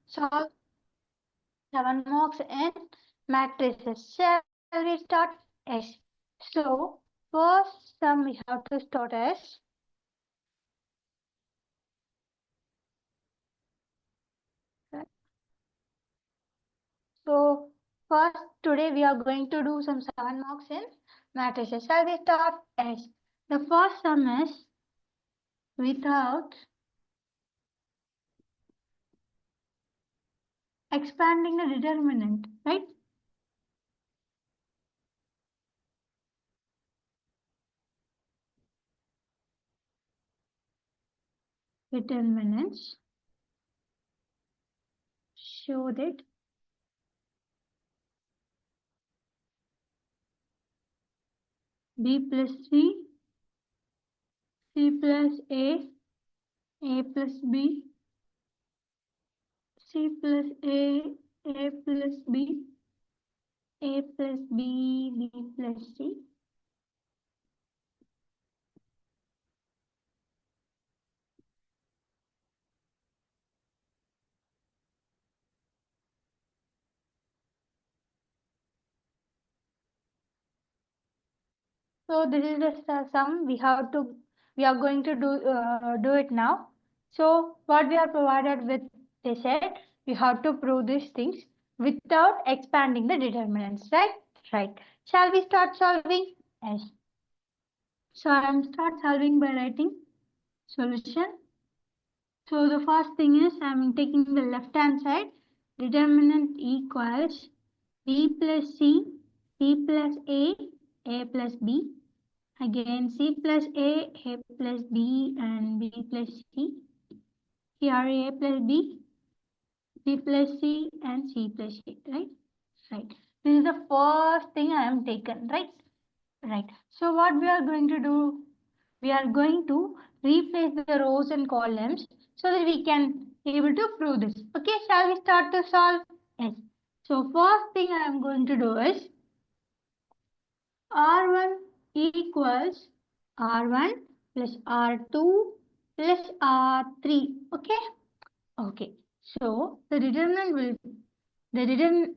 solve 7 marks in matrices. Shall we start? Yes. So, first sum we have to start as so first today we are going to do some 7 marks in matrices. Shall we start? Yes. The first sum is without expanding the determinant, right? Determinants show that b plus c plus a plus b, c plus a plus b, a plus b, b plus c. So this is the sum we are going to do it now. So what we are provided with, they said we have to prove these things without expanding the determinants, right? Right. Shall we start solving? Yes. So I am start solving by writing solution. So the first thing is I am taking the left hand side. Determinant equals b plus c plus a plus b. Again, c plus a plus b, and b plus c. Here a plus b plus c, and c plus a, right? Right. This is the first thing I am taken, right? Right. So what we are going to do? We are going to replace the rows and columns so that we can able to prove this. Okay, shall we start to solve? Yes. So first thing I am going to do is R1 equals R1 plus R2 plus R3. Okay. Okay. So the determinant will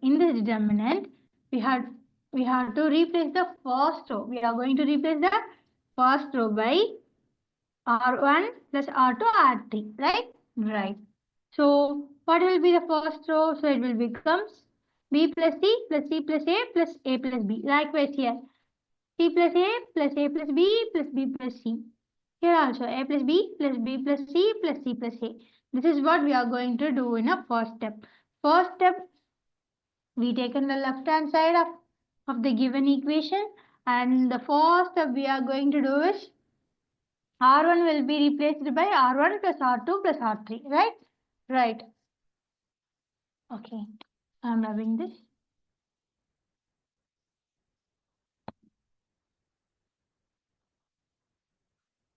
in the determinant we have to replace the first row. We are going to replace the first row by R1 plus R2 R3. Right? Right. So what will be the first row? So it will become B plus C plus C plus A plus A plus B. Likewise here. C plus A plus A plus B plus B plus C. Here also A plus B plus B plus C plus C plus A. This is what we are going to do in a first step. First step, we taken the left hand side of the given equation, and the first step we are going to do is R1 will be replaced by R1 plus R2 plus R3, right? Right. Okay. I'm rubbing this.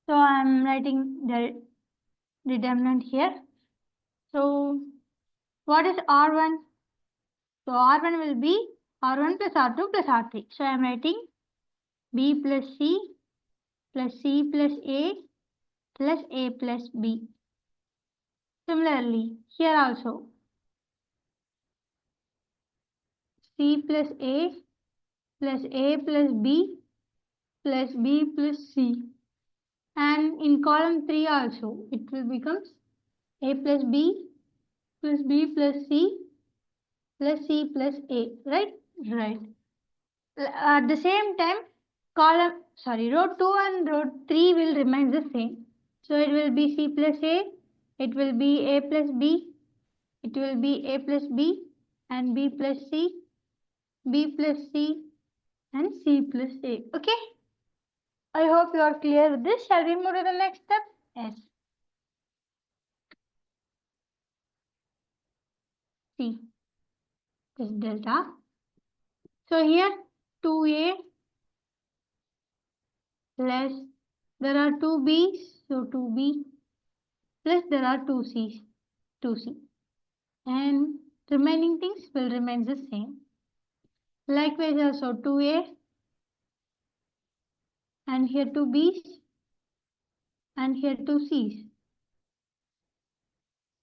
So I'm writing the determinant here. So what is R1? So R1 will be R1 plus R2 plus R3. So I am writing B plus C plus C plus A plus B. Similarly, here also C plus A plus B plus B plus C. And in column 3 also, it will become A plus B plus B plus C plus C plus A, right? Right. At the same time, row 2 and row 3 will remain the same. So it will be C plus A, it will be A plus B, it will be A plus B and B plus C, B plus C and C plus A. Okay? I hope you are clear with this. Shall we move to the next step? Yes. C. This delta. So here 2A plus there are 2 B's, so 2B plus there are 2 C's, 2C. And remaining things will remain the same. Likewise also 2A and here 2 B's and here 2 C's.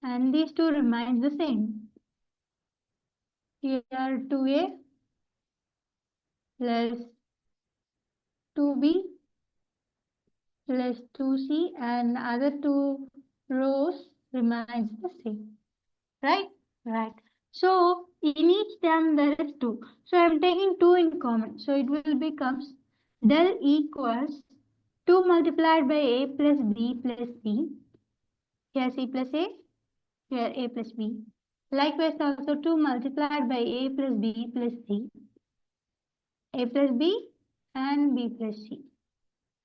and these two remain the same. Here 2a plus 2b plus 2c and other two rows remains the same. Right? Right. So in each term there is 2. So I am taking 2 in common. So it will becomes del equals 2 multiplied by a plus b plus c. Here c plus a, here a plus b. Likewise also 2 multiplied by a plus b plus c. A plus b and b plus c.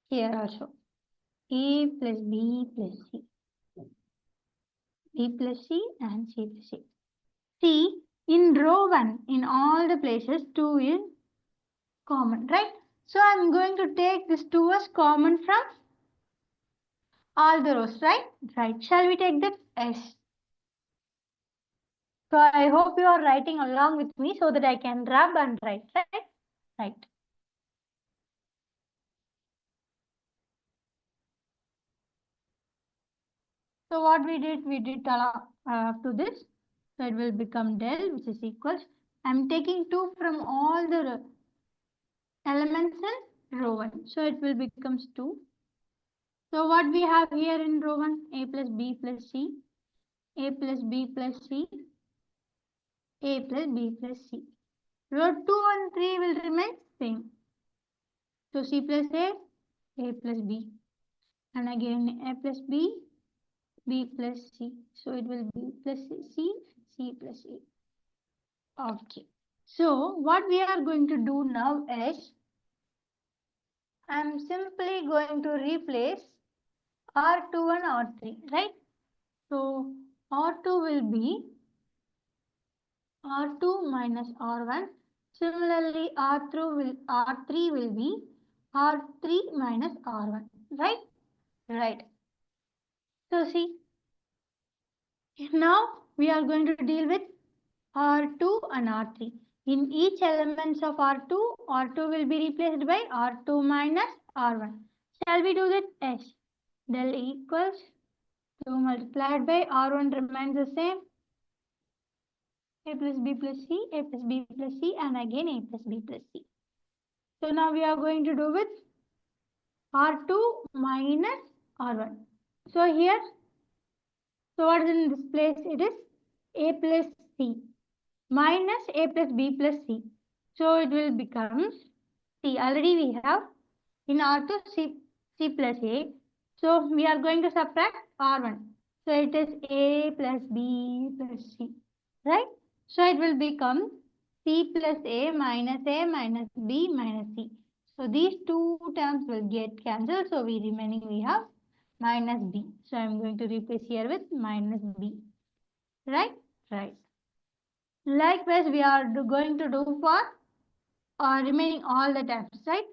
Here also a plus b plus c. B plus c and c plus c. See, in row 1, in all the places, 2 is common, right? So, I am going to take this 2 as common from all the rows, right? Right. Shall we take that? Yes. So, I hope you are writing along with me so that I can rub and write, right? Right. So, what we did up to this. So, it will become del, which is equals. I am taking 2 from all the elements in row 1. So, it will becomes 2. So what we have here in row 1, a plus b plus c, a plus b plus c, a plus b plus c. Row 2 and 3 will remain same. So c plus a plus b. And again a plus b, b plus c. So it will be plus c plus a. Okay. So what we are going to do now is, I am simply going to replace R2 and R3, right? So R2 will be R2 minus R1. Similarly, R3 will be R3 minus R1. Right? Right. So see, now we are going to deal with R2 and R3. In each elements of R2, R2 will be replaced by R2 minus R1. Shall we do that? Yes. Del equals 2 multiplied by R1 remains the same. A plus B plus C, A plus B plus C, and again A plus B plus C. So now we are going to do with R2 minus R1. So here, so what is in this place? It is A plus C minus A plus B plus C. So it will become C. Already we have in R2 C plus A. So we are going to subtract R1. So it is A plus B plus C. Right? So it will become C plus A minus B minus C. So these two terms will get cancelled. So we have minus B. So I am going to replace here with minus B. Right? Right. Likewise, we are going to do for remaining all the terms, right?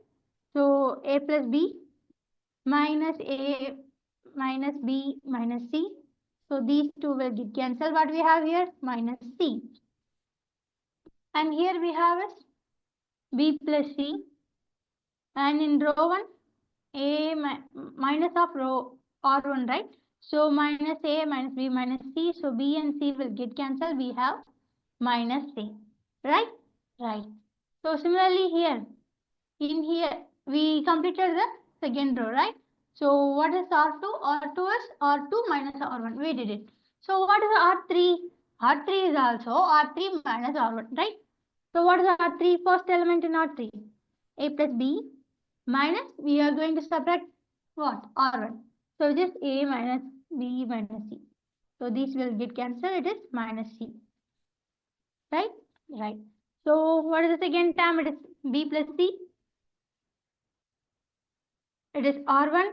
So A plus B minus A minus B minus C. So these two will get cancelled. What we have here? Minus C. And here we have is B plus C. And in row 1, A minus of row R1, right? So minus A minus B minus C. So B and C will get cancelled. We have minus C. Right? Right. So similarly here, in here, we completed the second row, right? So what is R2? R2 is R2 minus R1. We did it. So what is R3? R3 is also R3 minus R1, right? So what is R3? First element in R3. A plus B minus, we are going to subtract what? R1. So it is A minus B minus C. So these will get cancelled. It is minus C. Right? Right. So what is the second term? It is B plus C. It is R1.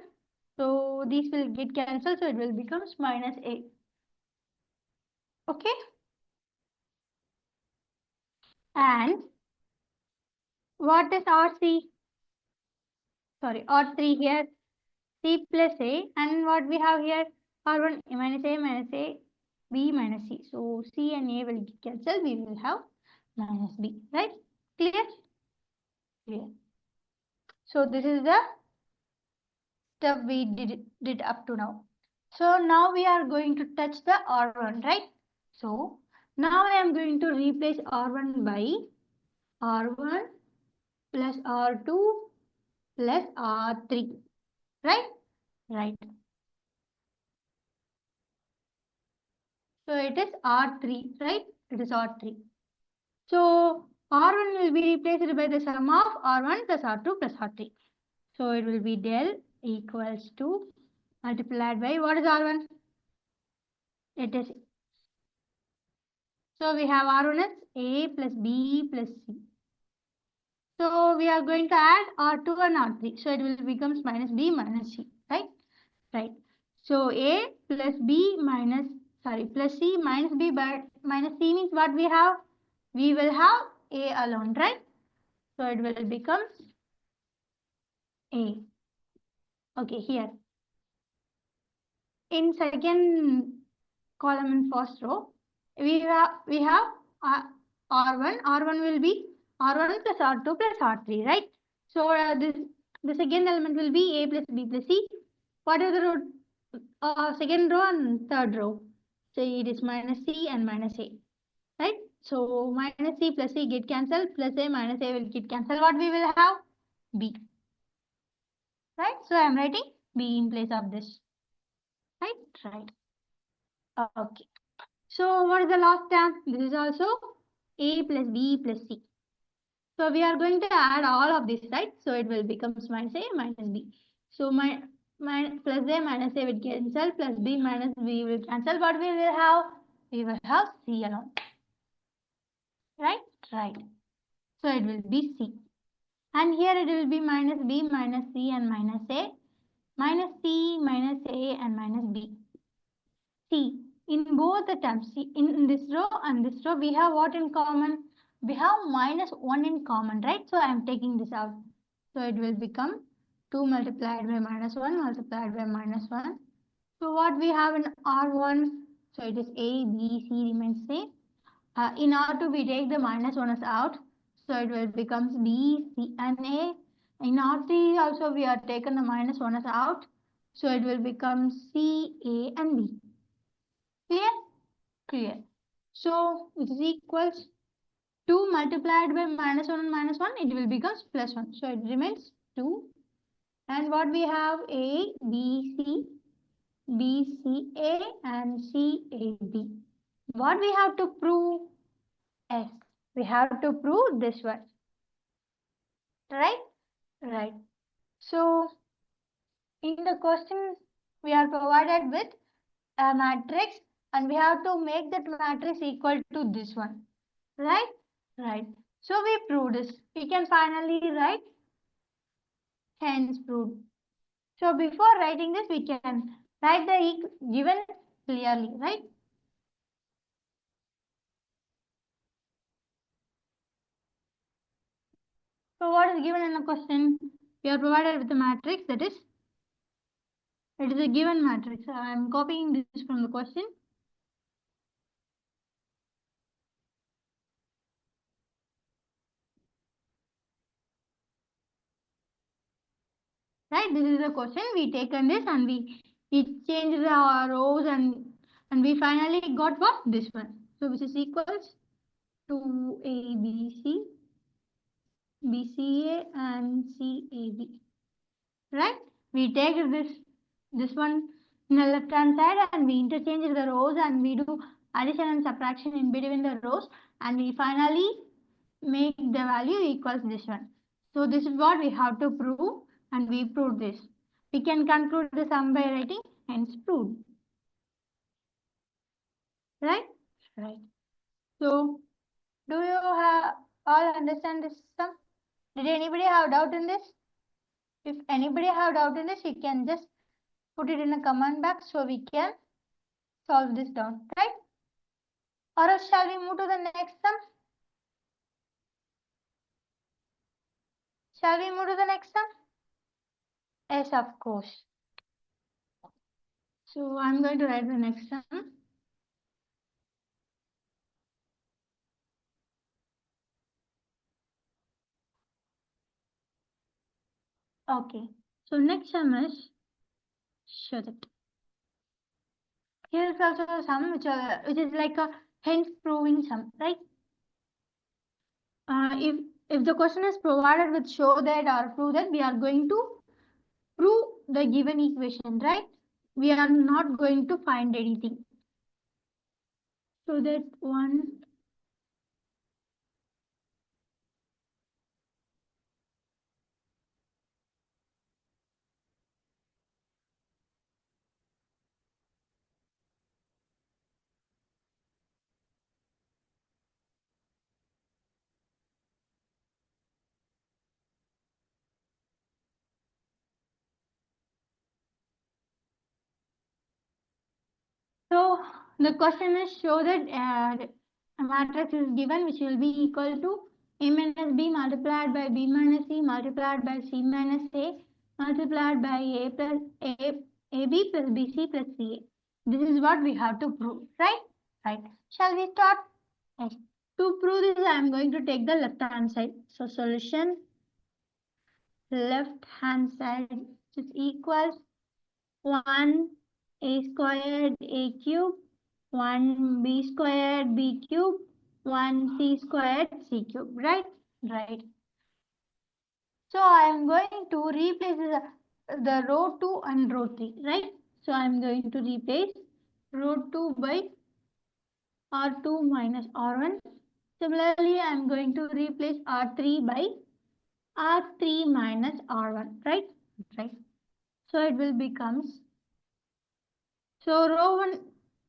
So these will get cancelled. So it will become minus A. Okay. And what is RC? Sorry, R3 here. C plus A. And what we have here? R1 minus A, B minus C. So C and A will get cancelled. We will have minus B. Right? Clear? Clear. So this is the stuff we did up to now. So now we are going to touch the R1, right? So now I am going to replace R1 by R1 plus R2 plus R3, right? Right. So it is R3, right? It is R3. So R1 will be replaced by the sum of R1 plus R2 plus R3. So it will be del equals to multiplied by what is R1? It is, so we have R1 as A plus B plus C. So we are going to add R2 and R3. So it will becomes minus B minus C, right? Right. So A plus B minus, sorry, plus C minus B, but minus C means what we have? We will have A alone, right? So it will become A. Okay, here. In second column in first row, we have R1. R1 will be R1 plus R2 plus R3, right? So this the second element will be A plus B plus C. What are the row, second row and third row? So it is minus C and minus A, right? So minus C plus C get cancelled, plus A minus A will get cancelled. What we will have? B, right? So I am writing B in place of this, right? Right. Okay. So what is the last term? This is also A plus B plus C. So we are going to add all of this, right? So it will become minus A minus B. So my plus A minus A will cancel, plus B minus B will cancel. But we will have C alone, right? Right. So it will be C. And here it will be minus B minus C and minus A, minus C minus A and minus B. See, in both the terms, see, in this row and this row, we have what in common? We have minus 1 in common, right? So I am taking this out. So it will become 2 multiplied by minus 1 multiplied by minus 1. So what we have in R1, so it is A, B, C remains same. In R2, we take the minus 1 as out. So it will becomes B, C and A. In R3 also we are taken the minus 1 as out. So it will become C, A and B. Clear? Clear. So it is equals 2 multiplied by minus 1 and minus 1, it will becomes plus 1. So it remains 2. And what we have A, B, C, B, C, A and C, A, B. What we have to prove? Yes, we have to prove this one. Right? Right. So in the question, we are provided with a matrix and we have to make that matrix equal to this one. Right? Right. So we proved this. We can finally write hence proved. So before writing this, we can write the given clearly, right? So what is given in the question? We are provided with a matrix, that is, it is a given matrix. I am copying this from the question. Right, this is the question. We taken this and we changed the rows and we finally got what? This one. So which is equals to ABC, BCA and CAB. Right? We take this one in the left hand side and we interchange the rows and we do addition and subtraction in between the rows and we finally make the value equals this one. So this is what we have to prove and we proved this. We can conclude the sum by writing hence proved. Right? Right. So do you have all understand this sum? Did anybody have doubt in this? If anybody have doubt in this, you can just put it in a comment box so we can solve this down, right? Or else shall we move to the next sum? Shall we move to the next sum? Yes, of course. So I'm going to write the next sum. Okay. So next sum is show that. Here is also a sum which is like a hence proving sum, right? If the question is provided with show that or prove that, we are going to prove the given equation, right? We are not going to find anything. So that one. So the question is show that a matrix is given which will be equal to A minus B multiplied by B minus C multiplied by C minus A multiplied by A plus AB plus BC plus CA. This is what we have to prove, right? Right. Shall we start? Yes. To prove this, I am going to take the left hand side. So solution left hand side is equals 1 a squared a cube, 1 b squared b cube, 1 c squared c cube, right? Right. So I am going to replace the row 2 and row 3, right? So I am going to replace row 2 by R2 minus R1. Similarly, I am going to replace R3 by R3 minus R1, right? Right. So it will becomes. So row 1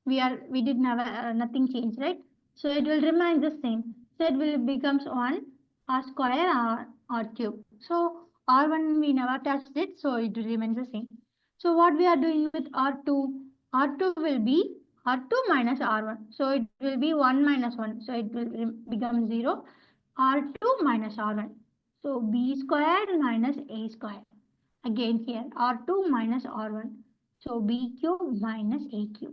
we did never nothing changed, right? So it will remain the same. So it will becomes 1 r square r cube. So r1 we never touched it, so it remains the same. So what we are doing with r2? R2 will be r2 minus r1. So it will be 1 minus 1. So it will become 0. R2 minus r1. So b squared minus a squared. Again here r2 minus r1. So b cube minus a cube.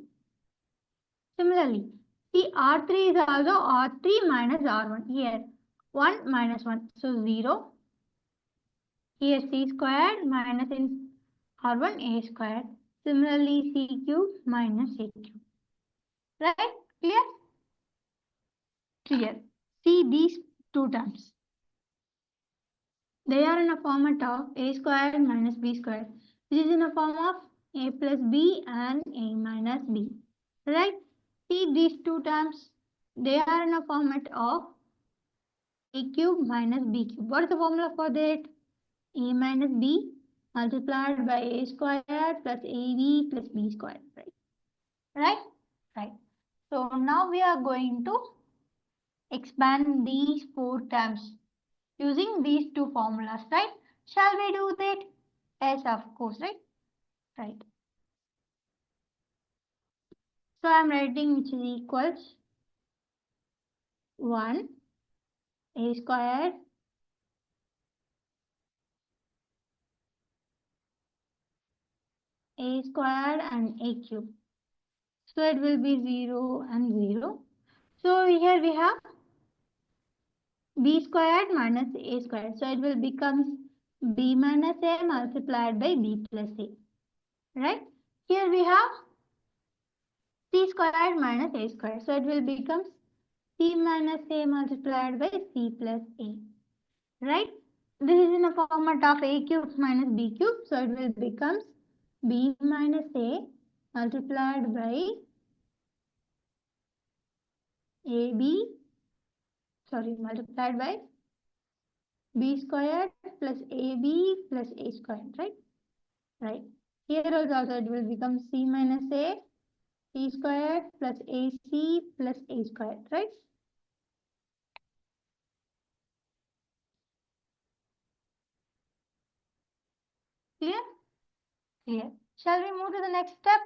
Similarly, see R3 is also R3 minus R1. Here 1 minus 1. So 0. Here C squared minus in R1 A squared. Similarly C cube minus A cube. Right? Clear? Clear. See these two terms. They are in a format of A squared minus B squared. This is in a form of A plus B and A minus B. Right? See these two terms. They are in a format of A cube minus B cube. What is the formula for that? A minus B multiplied by A squared plus AB plus B squared. Right? Right? Right. So now we are going to expand these four terms using these two formulas. Right? Shall we do that? Yes, of course. Right? Right. So I am writing which is equals 1 A squared A squared and A cube. So it will be 0 and 0. So here we have b squared minus a squared. So it will become b minus a multiplied by b plus a. Right? Here we have c squared minus a squared. So it will become c minus a multiplied by c plus a. Right? This is in the format of a cube minus b cube. So it will become b minus a multiplied by ab, multiplied by b squared plus ab plus a squared, right? Right. Here also it will become c minus a, c squared plus ac plus a squared, right? Clear? Clear. Shall we move to the next step?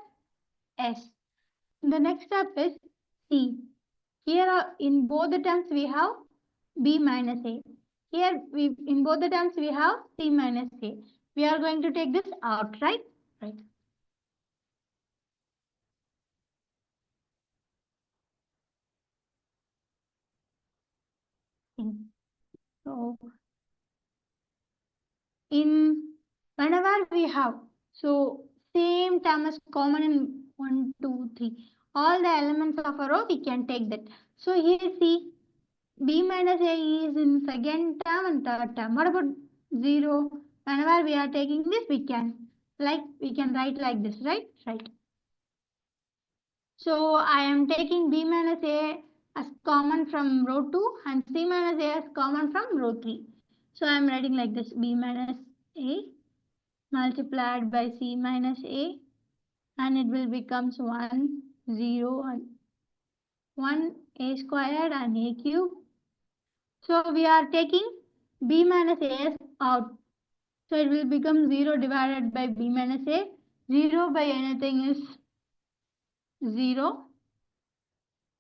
Yes. The next step is C. Here in both the terms we have b minus a. Here in both the terms we have c minus a. We are going to take this out, right? Right. So in whenever we have so same term is common in 1, 2, 3. All the elements of a row, we can take that. So here see, b minus a is in second term and third term. What about 0? Whenever we are taking this, we can write like this, right? Right. So I am taking b minus a as common from row 2 and c minus a as common from row 3. So I am writing like this, b minus a multiplied by c minus a, and it will becomes 1, 0 and 1 a squared and a cube. So we are taking b minus a as out. So it will become 0 divided by b minus a. 0 by anything is 0.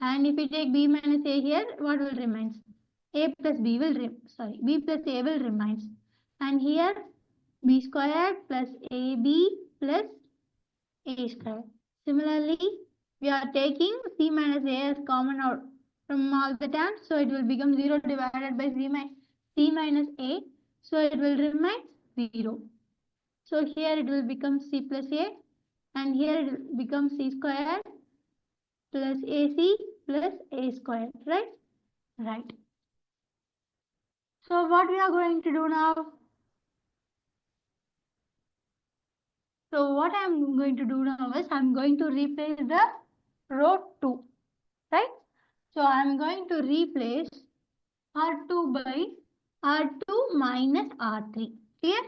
And if we take b minus a here, what will remains? A plus b will b plus a will remains. And here b squared plus ab plus a squared. Similarly, we are taking c minus a as common out from all the terms. So it will become 0 divided by c minus a. So it will remain 0. So here it will become c plus a, and here it will become c squared plus ac plus a squared, right? Right. So what we are going to do now? So what I am going to do now is I am going to replace the row 2, right? So I am going to replace R2 by R2 minus R3. Here?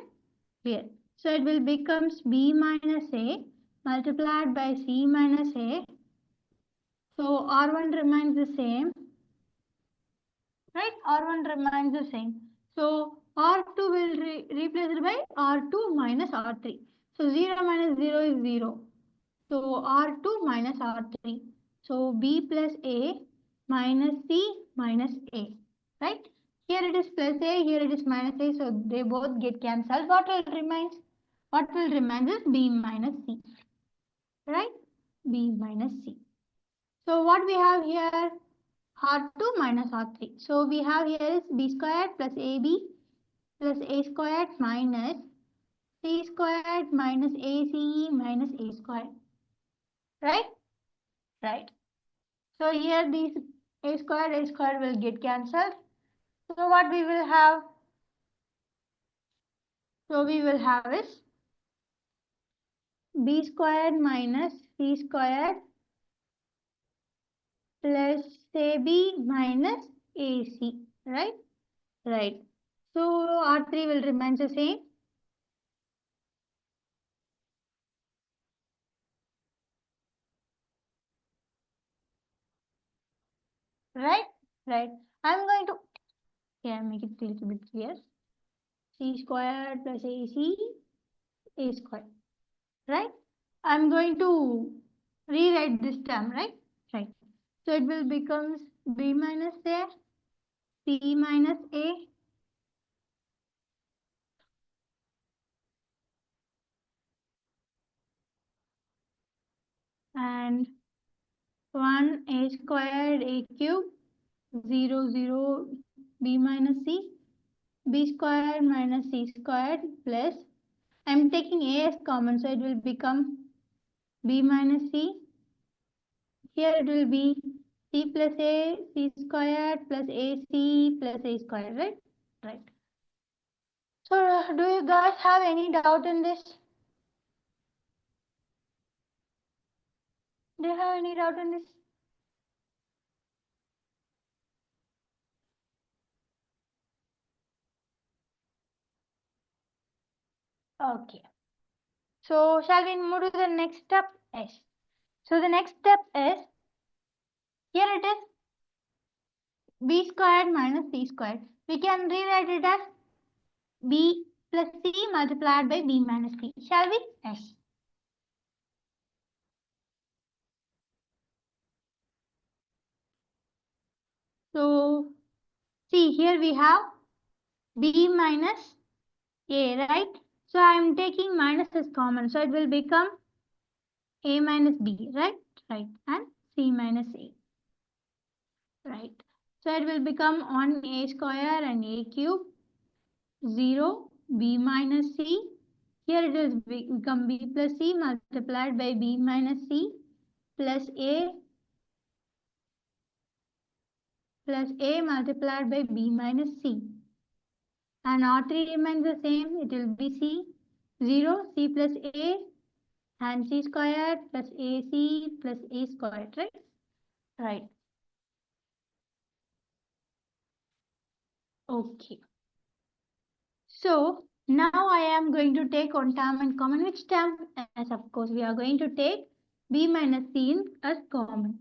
Here. So it will becomes B minus A multiplied by C minus A. So R1 remains the same, right? R1 remains the same. So R2 will replace it by R2 minus R3. So 0 minus 0 is 0. So R2 minus R3. So B plus A minus C minus A. Right? Here it is plus A, here it is minus A. So they both get cancelled. What will remain? What will remain is B minus C. Right? B minus C. So what we have here? R2 minus R3. So we have here is B squared plus AB plus A squared minus C squared minus ACE minus A squared. Right? Right. So here these A squared will get cancelled. So what we will have? So we will have is B squared minus C squared plus AB minus AC. Right? Right. So R3 will remain the same. Right? Right. I'm going to make it a little bit clear. C squared plus AC, A squared. Right? I'm going to rewrite this term, right? Right. So it will becomes B minus A, C minus A, and 1 A squared A cube, 0, 0 B minus C, B squared minus C squared plus, I'm taking A as common, so it will become B minus C. Here it will be C plus A, C squared plus AC plus A squared, right? Right. So do you guys have any doubt in this? Do you have any doubt in this? Okay. So shall we move to the next step? Yes. So the next step is, here it is B squared minus C squared. We can rewrite it as B plus C multiplied by B minus C. Shall we? Yes. So see, here we have B minus A, right? So I am taking minus as common. So it will become A minus B, right? Right. And C minus A. Right. So it will become 1 A square and A cube, 0 B minus C. Here it is become B plus C multiplied by B minus C. plus A multiplied by B minus C. And R3 remains the same. It will be C. 0, C plus A and C squared plus AC plus A squared, right? Right. Okay. So now I am going to take one term in common. Which term? As of course, we are going to take B minus C as common.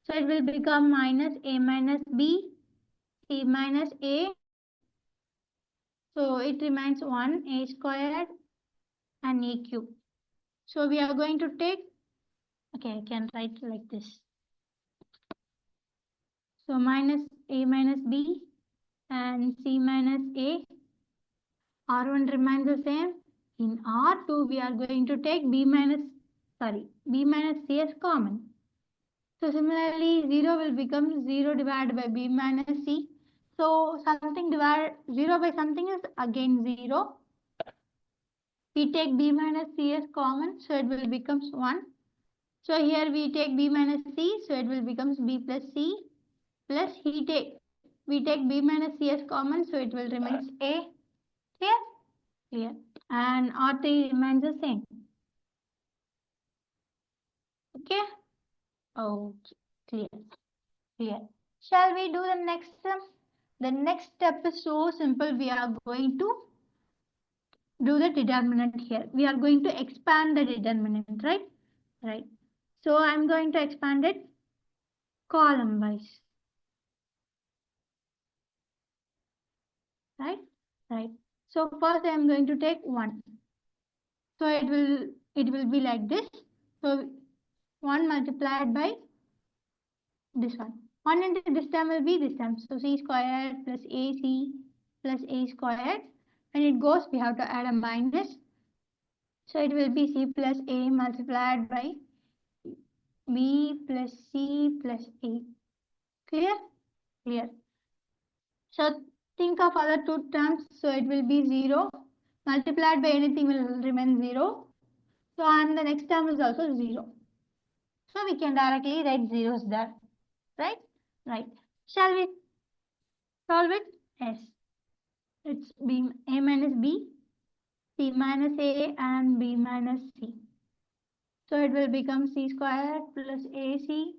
So it will become minus A minus B, C minus A. So it remains 1 A squared and A cube. So we are going to take, okay, I can write like this. So minus A minus B and C minus A. R1 remains the same. In R2, we are going to take B minus C as common. So similarly, 0 will become 0 divided by B minus C. So something divided 0 by something is again 0. We take B minus C as common, so it will become 1. So here we take B minus C, so it will become B plus C. Plus we take B minus C as common, so it will remain A. Clear? Clear. And R3 remains the same. Okay? Okay. Clear. Clear. Shall we do the next step? The next step is so simple. We are going to do the determinant here. We are going to expand the determinant, right? Right. So I'm going to expand it column wise. Right? Right. So first I am going to take 1. So it will be like this. So 1 multiplied by this one. 1 into this term will be this term. So C squared plus AC plus A squared. When it goes, we have to add a minus. So it will be C plus A multiplied by B plus C plus A. Clear? Clear. So think of other two terms. So it will be 0 multiplied by anything will remain 0. So and the next term is also 0. So we can directly write zeros there. Right? Right. Shall we solve it? Yes. It's B, A minus B, C minus A and B minus C. So it will become C squared plus AC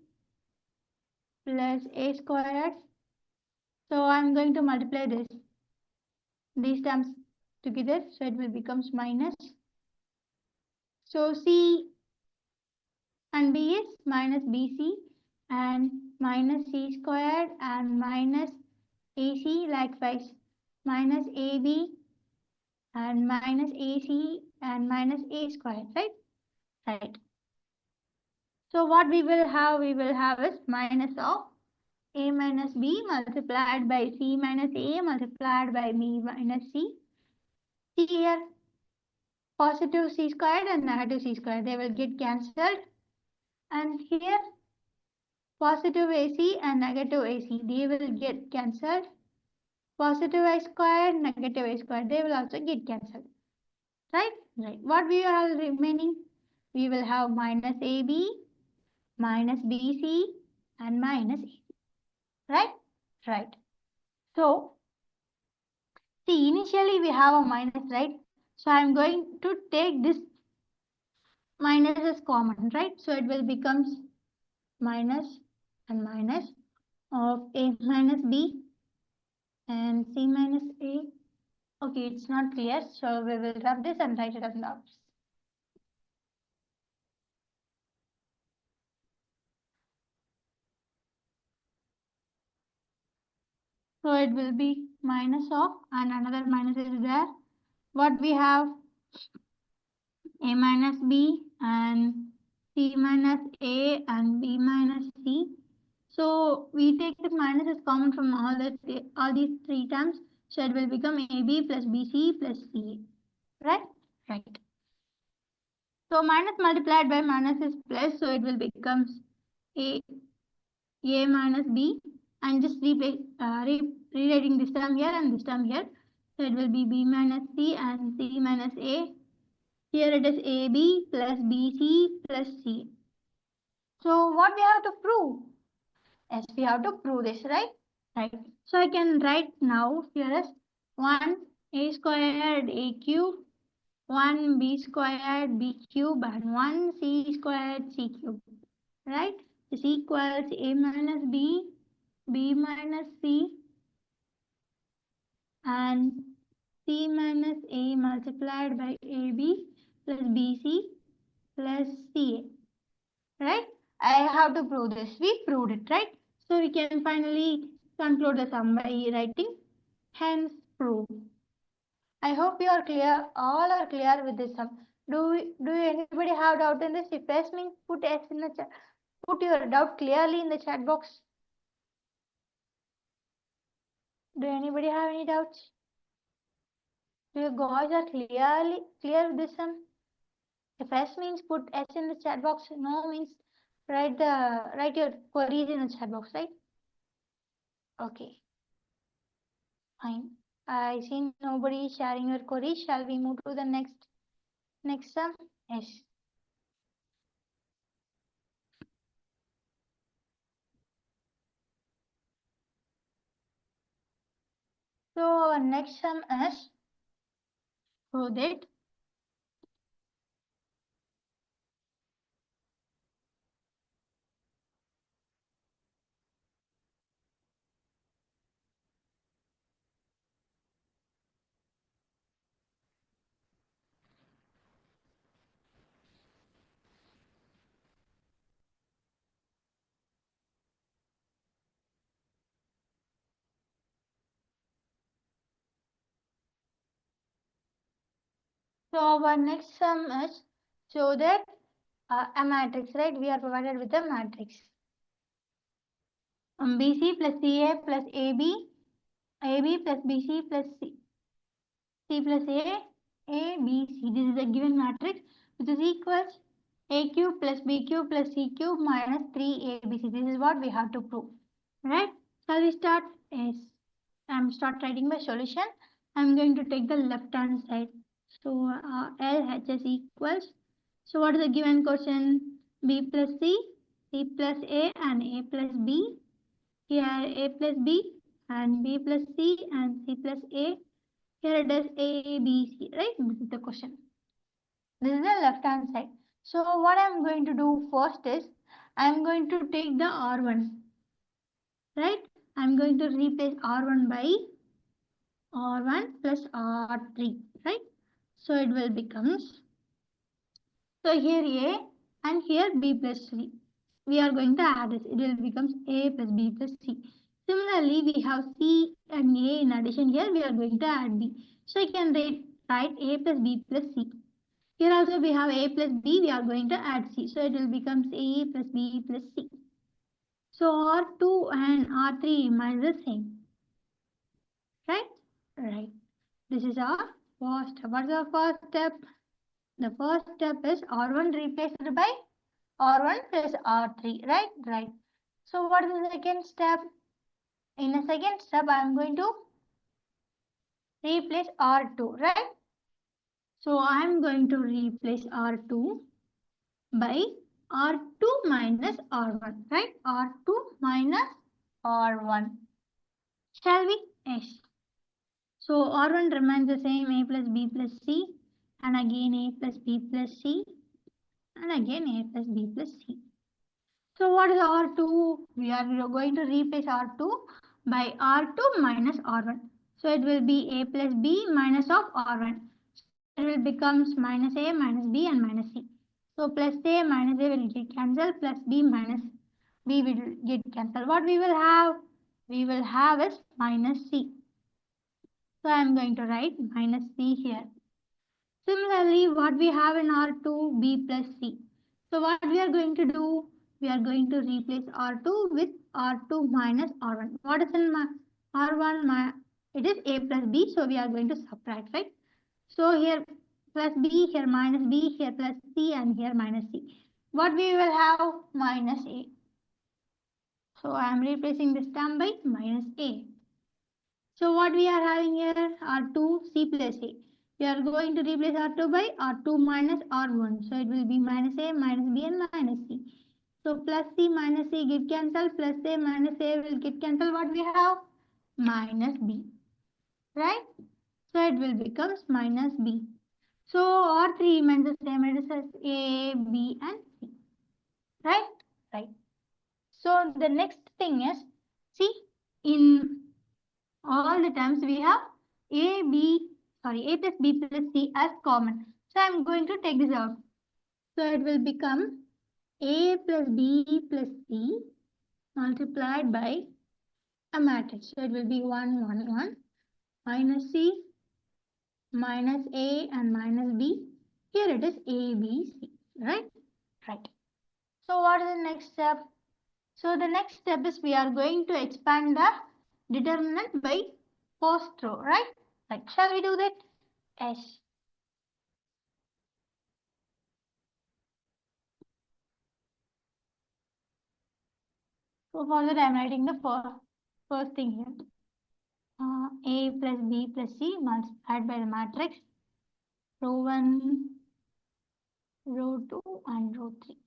plus A squared. So I'm going to multiply these terms together. So it will become minus. So C and B is minus BC and minus C squared and minus AC likewise minus AB and minus AC and minus A squared, right? Right. So what we will have is minus of A minus B multiplied by C minus A multiplied by B minus C. See here, positive C squared and negative C squared, they will get cancelled. And here, positive AC and negative AC, they will get cancelled. Positive A squared, negative A squared, they will also get cancelled. Right? Right. What we are remaining? We will have minus AB, minus BC, and minus AC. Right? Right. So, see, initially we have a minus, right? So, I am going to take this minus as common, right? So, it will becomes minus and minus of A minus B and C minus A. Okay, it's not clear. So, we will rub this and write it on the outs. So, it will be minus of and another minus is there. What we have A minus B and C minus A and B minus C. So we take the minus as common from all these three terms. So it will become AB plus BC plus CA. Right? Right. So minus multiplied by minus is plus. So it will become A minus B. And just rewriting this term here and this term here. So it will be B minus C and C minus A. Here it is AB plus BC plus C. So what we have to prove? Yes, we have to prove this, right? Right. So I can write now here as 1 a squared a cube, 1 b squared b cube, and 1 c squared c cube. Right? This equals a minus b minus c, and c minus a multiplied by ab plus bc plus ca. Right? I have to prove this. We proved it, right? So we can finally conclude the sum by writing hence prove. I hope you are clear. All are clear with this sum. Do anybody have doubt in this? If yes means put S in the chat. Put your doubt clearly in the chat box. Do anybody have any doubts? Do you guys are clearly clear with this sum? If S means put S in the chat box. No means write your queries in the chat box, right? Okay, fine. I see nobody sharing your queries. Shall we move to the next sum? Yes. So our next sum is so that so our next sum is show that a matrix, right? We are provided with a matrix. BC plus CA plus AB, AB plus BC plus C plus A, B, C. This is a given matrix which is equals A cube plus B cube plus C cube minus 3ABC. This is what we have to prove. Right? Shall we start? Yes. I'm start writing my solution. I'm going to take the left hand side. So LHS equals. So what is the given question? B plus C plus A and A plus B. Here A plus B and B plus C and C plus A. Here it is A, B, C, right? This is the question. This is the left hand side. So what I'm going to do first is I'm going to take the R1, right? I'm going to replace R1 by R1 plus R3, right? So it will becomes, so here A and here B plus C. We are going to add this. It will becomes A plus B plus C. Similarly, we have C and A in addition here. We are going to add B. So I can write A plus B plus C. Here also we have A plus B. We are going to add C. So it will becomes A plus B plus C. So R2 and R3 remains the same. Right? Right. This is our first step. What's the first step? The first step is R1 replaced by R1 plus R3. Right? Right. So what is the second step? In the second step, I am going to replace R2. Right? So I am going to replace R2 by R2 minus R1. Right? R2 minus R1. Shall we? Yes. So R1 remains the same, A plus B plus C, and again A plus B plus C, and again A plus B plus C. So what is R2? We are going to replace R2 by R2 minus R1. So it will be A plus B minus of R1. So it will becomes minus A minus B and minus C. So plus A minus A will get cancelled, plus B minus B will get cancelled. What we will have? We will have is minus C. So I am going to write minus C here. Similarly, what we have in R2, B plus C. So what we are going to do? We are going to replace R2 with R2 minus R1. What is in my R1? It is A plus B. So we are going to subtract, right? So here plus B, here minus B, here plus C, and here minus C. What we will have? Minus A. So I am replacing this term by minus A. So what we are having here R2 C plus A. We are going to replace R2 by R2 minus R1. So it will be minus A, minus B, and minus C. So plus C minus C get cancel, plus A minus A will get cancel. What we have? Minus B. Right? So it will becomes minus B. So all three remains the same. It is as A, B and C. Right? Right. So the next thing is, see, in all the terms we have A plus B plus C as common. So I am going to take this out. So it will become A plus B plus C multiplied by a matrix. So it will be 1, 1, 1 minus C minus A and minus B. Here it is A, B, C. Right? Right. So what is the next step? So the next step is we are going to expand the determinant by first row. Right? Right. Shall we do that? Yes. So for that I am writing the first thing here. A plus B plus C multiplied by the matrix row 1, row 2 and row 3.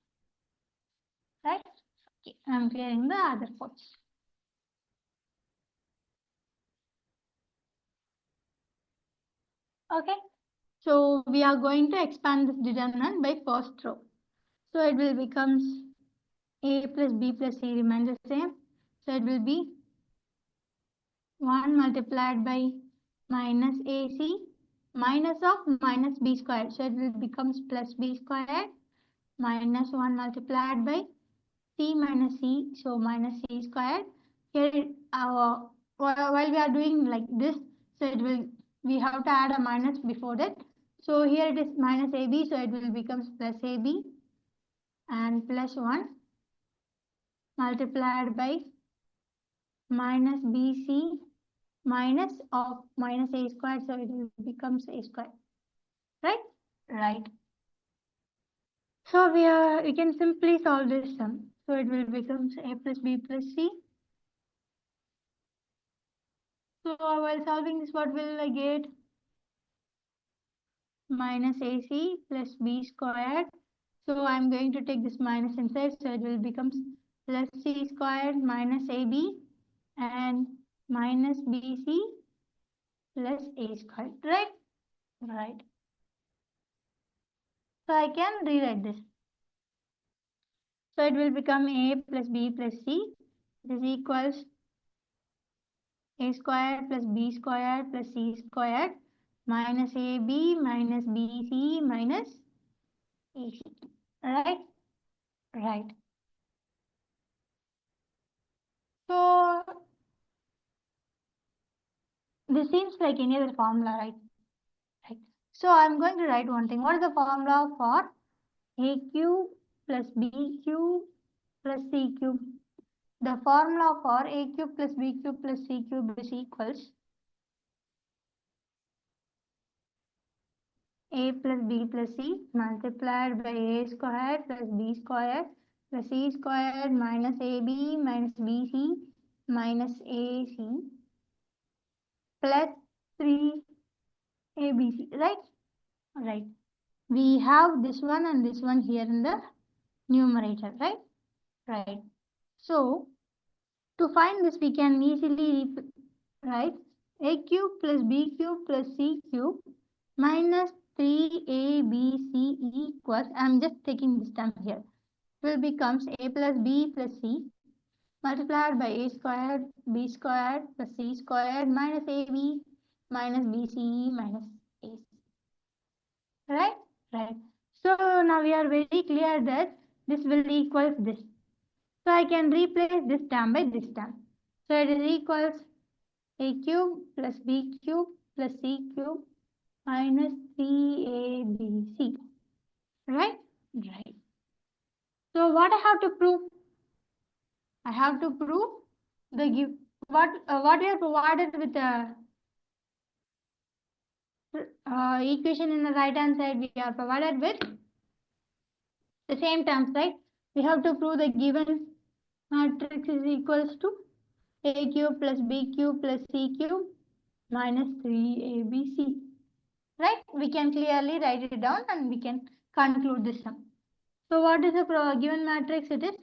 Right? Okay. I am clearing the other parts. Okay. So we are going to expand this determinant by first row. So it will becomes A plus B plus C remain the same. So it will be 1 multiplied by minus AC minus of minus B squared. So it will becomes plus B squared minus 1 multiplied by C minus C. So minus C squared. Here while we are doing like this, so it will we have to add a minus before that. So here it is minus AB, so it will becomes plus AB and plus 1 multiplied by minus BC minus of minus A squared, so it will becomes A squared. Right? Right. So we can simply solve this sum. So it will becomes A plus B plus C. So while solving this, what will I get? Minus AC plus B squared. So I'm going to take this minus inside, so it will becomes plus C squared minus AB and minus BC plus A squared. Right? Right. So I can rewrite this. So it will become A plus B plus C. This equals A squared plus B squared plus C squared minus AB minus BC minus AC. Right? Right. So this seems like any other formula, right? Right. So I'm going to write one thing. What is the formula for AQ plus BQ plus CQ? The formula for AQ plus BQ plus CQ is equals A plus B plus C multiplied by A squared plus B squared plus C squared minus AB minus BC minus AC plus 3ABC. Right? Right. We have this one and this one here in the numerator. Right? Right. So to find this, we can easily write A cube plus B cube plus C cube minus 3ABC equals, I am just taking this term here, will becomes A plus B plus C multiplied by A squared, B squared plus C squared minus AB minus BC minus AC. Right? Right. So now we are very clear that this will equals this. So I can replace this term by this term. So it is equals A cube plus B cube plus C cube minus 3ABC. Right? Right. So what I have to prove? I have to prove the give what we are provided with the equation in the right hand side. We are provided with the same terms, right? We have to prove the given matrix is equals to A cube plus B cube plus C cube minus 3ABC. Right? We can clearly write it down and we can conclude this sum. So what is the given matrix? It is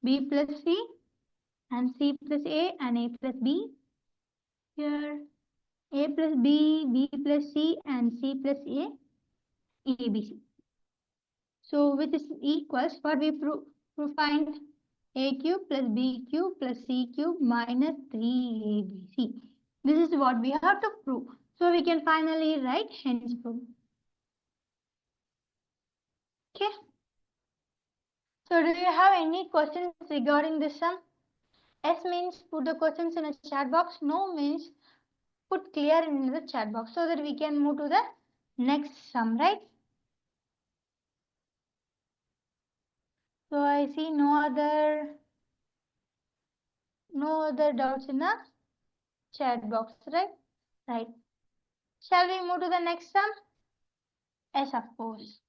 B plus C and C plus A and A plus B. Here A plus B, B plus C and C plus A, ABC. So which is equals what we find A cube plus B cube plus C cube minus 3ABC. This is what we have to prove. So we can finally write hence proof. Okay. So do you have any questions regarding this sum? S means put the questions in a chat box. No means put clear in the chat box so that we can move to the next sum, right? So I see no other doubts in the chat box, right? Right. Shall we move to the next sum? Yes, of course.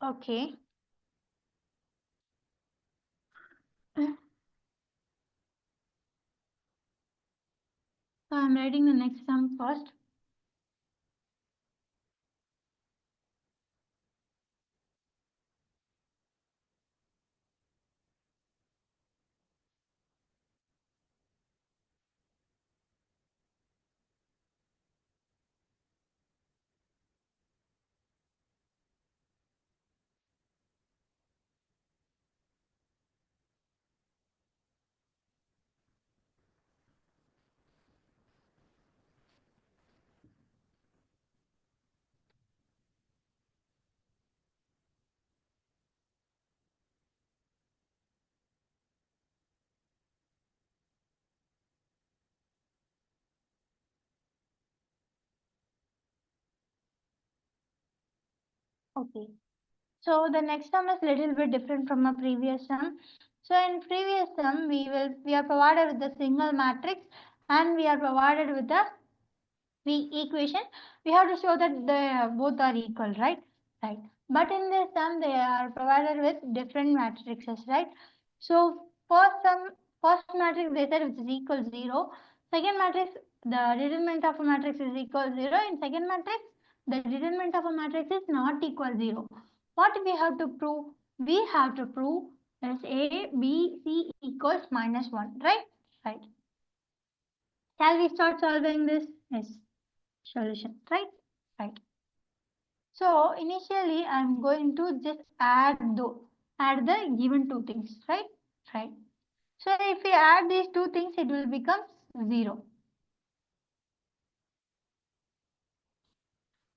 Okay. So I'm writing the next sum first. Okay. So the next sum is little bit different from a previous sum. So in previous sum, we are provided with the single matrix and we are provided with the equation. We have to show that they both are equal, right? Right. But in this sum, they are provided with different matrices, right? So first matrix they said which is equal 0. Second matrix, the determinant of a matrix is equal 0. In second matrix, the determinant of a matrix is not equal 0. What we have to prove? We have to prove that A, B, C equals minus 1, right? Right. Shall we start solving this? Yes. Solution, right? Right. So initially I'm going to just add the given two things, right? Right. So if we add these two things, it will become 0.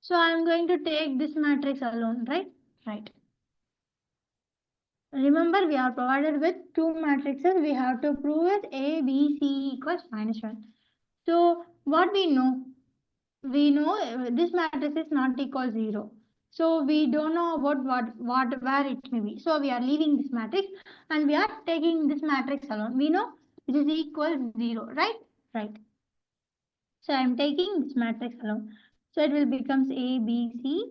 So I'm going to take this matrix alone, right? Right. Remember, we are provided with two matrices. We have to prove it A, B, C equals minus 1. So what we know? We know this matrix is not equal 0. So we don't know about where it may be. So we are leaving this matrix and we are taking this matrix alone. We know it is equal 0, right? Right. So I am taking this matrix alone. So it will becomes A, B, C,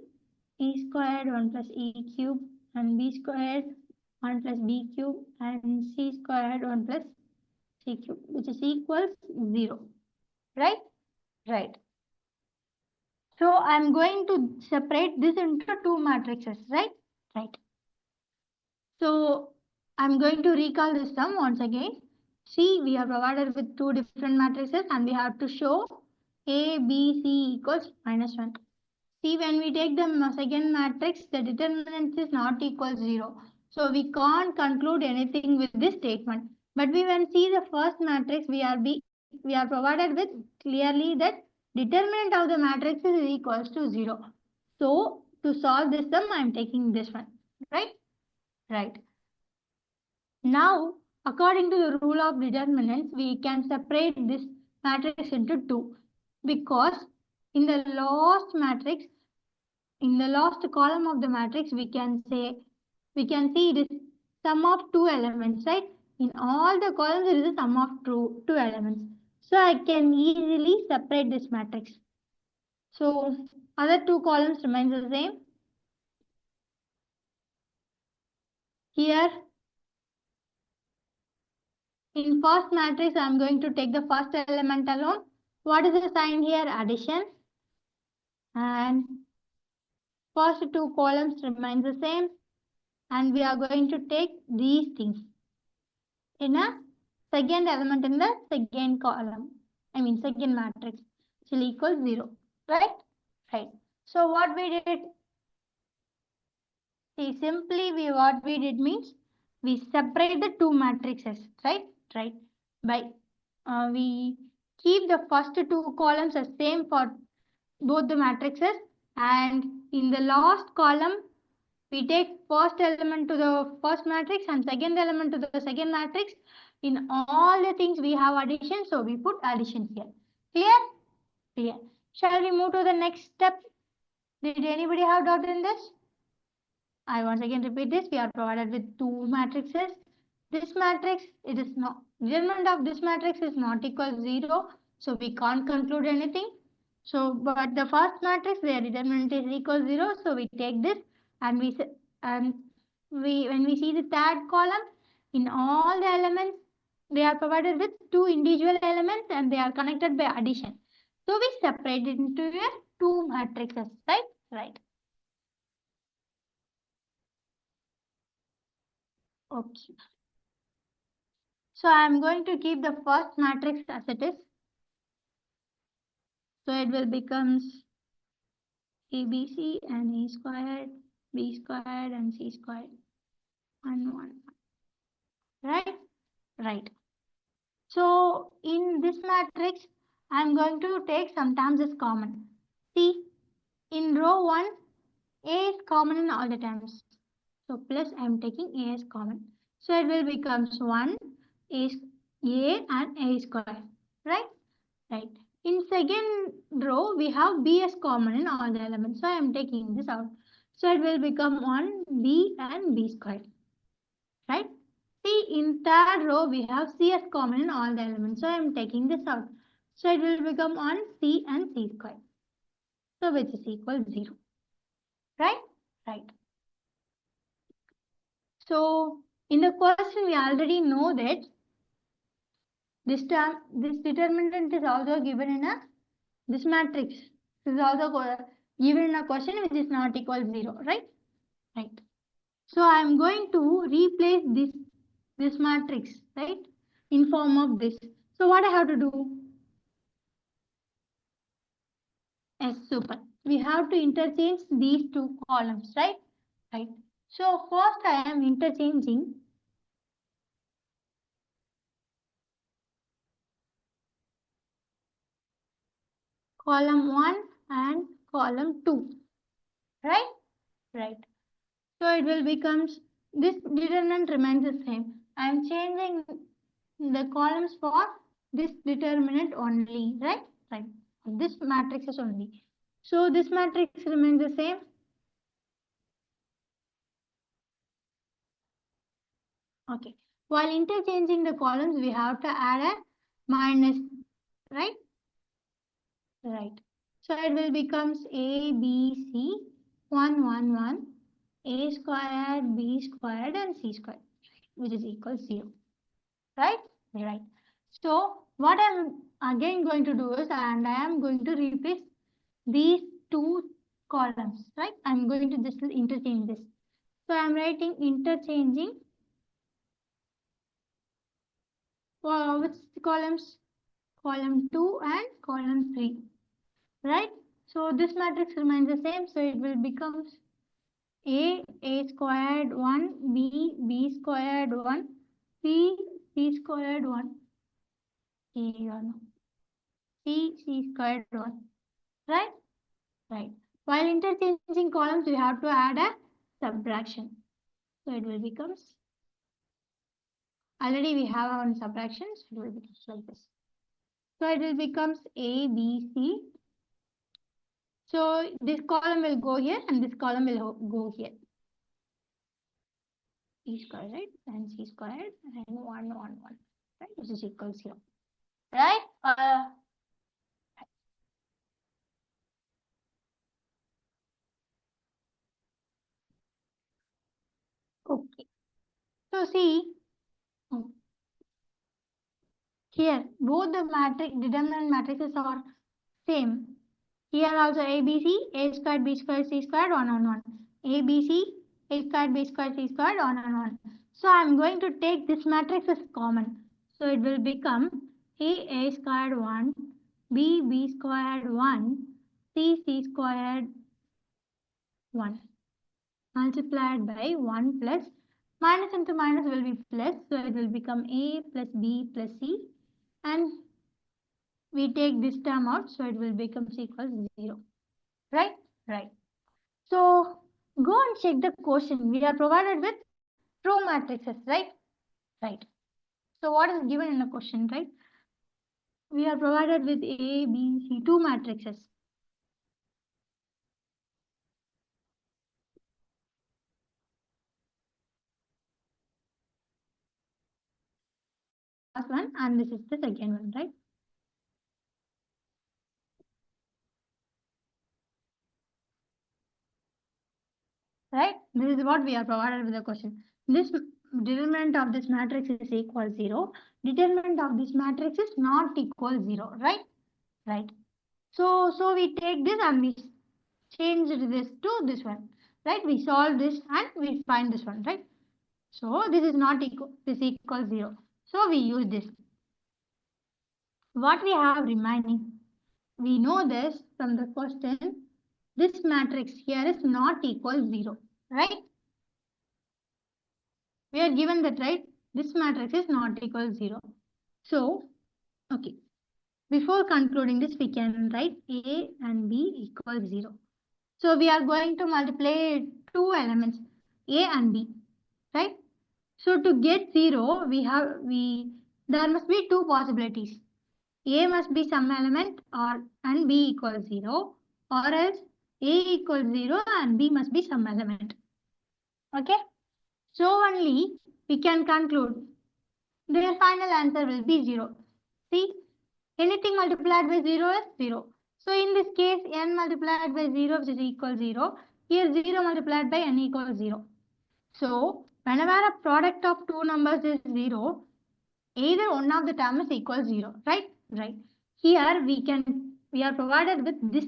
E squared 1 plus E cube and B squared 1 plus B cube and C squared 1 plus C cube, which is equals 0. Right? Right. So I'm going to separate this into two matrices, right? Right. So I'm going to recall this sum once again. See, we are provided with two different matrices and we have to show A, B, C equals minus 1. See, when we take the second matrix, the determinant is not equal 0. So we can't conclude anything with this statement. But we when see the first matrix, we are provided with clearly that determinant of the matrix is equals to 0. So to solve this sum, I am taking this one. Right? Right. Now, according to the rule of determinants, we can separate this matrix into two. Because in the last matrix, in the last column of the matrix, we can see it is sum of two elements, right? In all the columns, there is a sum of two elements. So I can easily separate this matrix. So other two columns remains the same. Here, in first matrix, I am going to take the first element alone. What is the sign here? Addition. And first two columns remain the same. And we are going to take these things in a second element in the second column. I mean second matrix. Which will equal 0. Right? Right. So what we did, see, simply what we did means we separate the two matrices, right? Right. By we keep the first two columns the same for both the matrices, and in the last column we take first element to the first matrix and second element to the second matrix. In all the things we have addition, so we put addition here. Clear? Clear. Shall we move to the next step? Did anybody have doubt in this? I once again repeat this. We are provided with two matrices. This matrix, it is not, determinant of this matrix is not equal to 0. So we can't conclude anything. So, but the first matrix, their determinant is equal to 0. So we take this and when we see the third column, in all the elements, they are provided with two individual elements and they are connected by addition. So we separate it into two matrices, right? Right. Okay. So I am going to keep the first matrix as it is. So it will becomes ABC and A squared, B squared and C squared. 1, 1. Right? Right. So in this matrix, I am going to take some terms as common. See, in row 1, A is common in all the terms. So plus I am taking A as common. So it will becomes 1, A and A squared. Right? Right. In second row, we have B as common in all the elements. So I am taking this out. So it will become 1B and B squared. Right? See, in third row, we have C as common in all the elements. So I am taking this out. So it will become 1C and C squared. So which is equal to 0. Right? Right. So in the question, we already know that this determinant is also given in this matrix. This is also given in a question which is not equal to 0, right? Right. So I am going to replace this matrix, right, in form of this. So what I have to do? Yes, super. We have to interchange these two columns, right? Right. So first I am interchanging column 1 and column 2, right? Right. So it will becomes, this determinant remains the same. I am changing the columns for this determinant only, right? Right. This matrix is only. So this matrix remains the same. Okay. While interchanging the columns, we have to add a minus, right? Right. So it will becomes A, B, C, 1, 1, 1, A squared, B squared, and C squared, which is equal to 0. Right? Right. So what I'm again going to do is, and I am going to replace these two columns, right? I'm going to just interchange this. So I'm writing interchanging for which columns? Column 2 and column 3, right? So this matrix remains the same. So it will become A squared 1, B squared 1, C squared 1, C squared 1, right? Right. While interchanging columns, we have to add a subtraction. So it will becomes, already we have on subtractions, it will become like this. So it will becomes A, B, C. So this column will go here and this column will go here. C squared, right? And C squared and 1, 1, 1. Right? This is equals 0. Right? Okay. So see, here both the matrix determinant matrices are same. Here also A B C, A squared, B squared, C squared, 1 on 1. A B C, A squared, B squared, C squared, 1 on 1. So I am going to take this matrix as common. So it will become A squared 1, B squared 1, C squared 1 multiplied by 1 plus minus into minus will be plus. So it will become A plus B plus C, and we take this term out. So it will become C equals 0. Right? Right. So go and check the question. We are provided with true matrices, right? Right. So what is given in the question, right? We are provided with A, B, C, two matrices. First one, and this is the second one, right? Right? This is what we are provided with the question. This determinant of this matrix is equal 0. Determinant of this matrix is not equal 0, right? Right. So we take this and we change this to this one, right? We solve this and we find this one, right? So this is not equal, this equals 0. So we use this. What we have remaining, we know this from the question. This matrix here is not equal 0, right? We are given that, right? This matrix is not equal 0. So, okay. Before concluding this, we can write A and B equals 0. So we are going to multiply two elements, A and B, right? So to get 0, there must be two possibilities. A must be some element and B equals 0, or else A equals 0 and B must be some element. Okay? So only we can conclude their final answer will be 0. See, anything multiplied by 0 is 0. So in this case, n multiplied by 0 is equal 0. Here 0 multiplied by n equals 0. So whenever a product of two numbers is 0, either one of the term is equal 0, right? Right. Here we are provided with this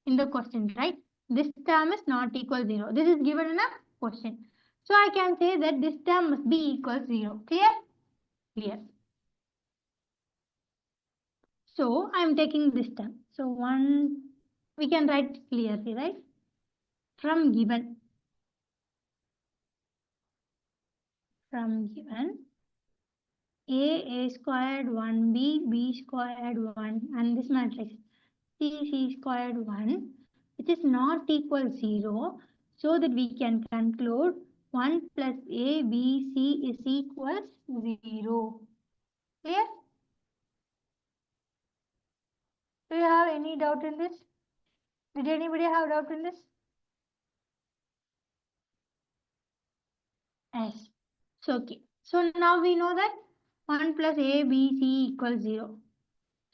in the question, right? This term is not equal 0. This is given in a question. So I can say that this term must be equal 0. Clear? Clear. So I am taking this term. So we can write clearly, right? From given A squared 1B, B squared 1, and this matrix C squared 1, which is not equal 0, so that we can conclude 1 plus A, B, C is equals 0. Clear? Do you have any doubt in this? Did anybody have doubt in this? Yes. So, okay. So now we know that 1 plus A, B, C equals 0.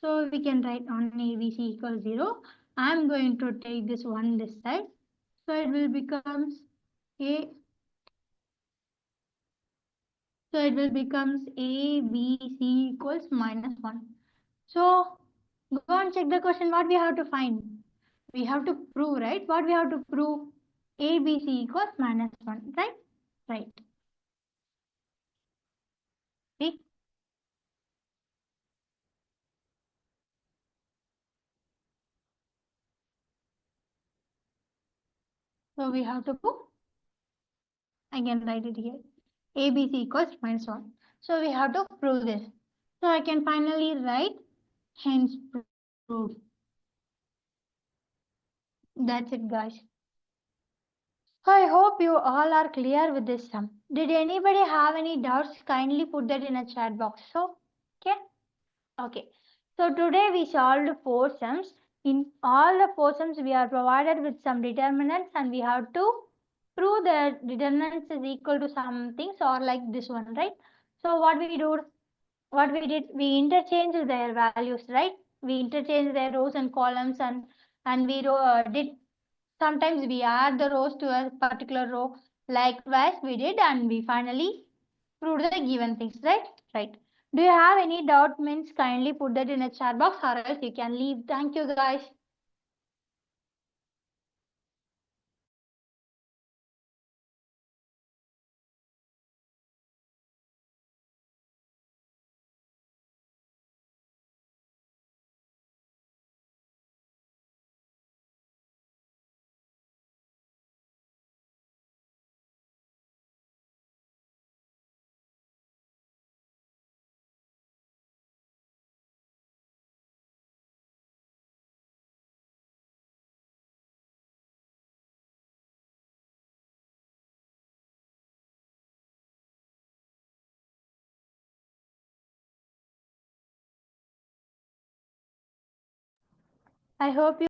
So we can write on A, B, C equals 0. I am going to take this one this side. So it will become A. So it will becomes A, B, C equals minus 1. So go and check the question. What we have to find? We have to prove, right? What we have to prove? A, B, C equals minus 1, right? Right. See? So we have to prove. I can write it here. A, B, C equals minus 1. So we have to prove this. So I can finally write hence proved. That's it, guys. I hope you all are clear with this sum. Did anybody have any doubts? Kindly put that in a chat box. So, okay? Okay. So today we solved four sums. In all the four sums, we are provided with some determinants and we have to prove that determinants is equal to something or like this one, right? So what we did, we interchanged their values, right? We interchanged their rows and columns and we did sometimes we add the rows to a particular row. Likewise, we did and we finally prove the given things, right? Right. Do you have any doubt? Means kindly put that in a chat box or else you can leave. Thank you guys. I hope you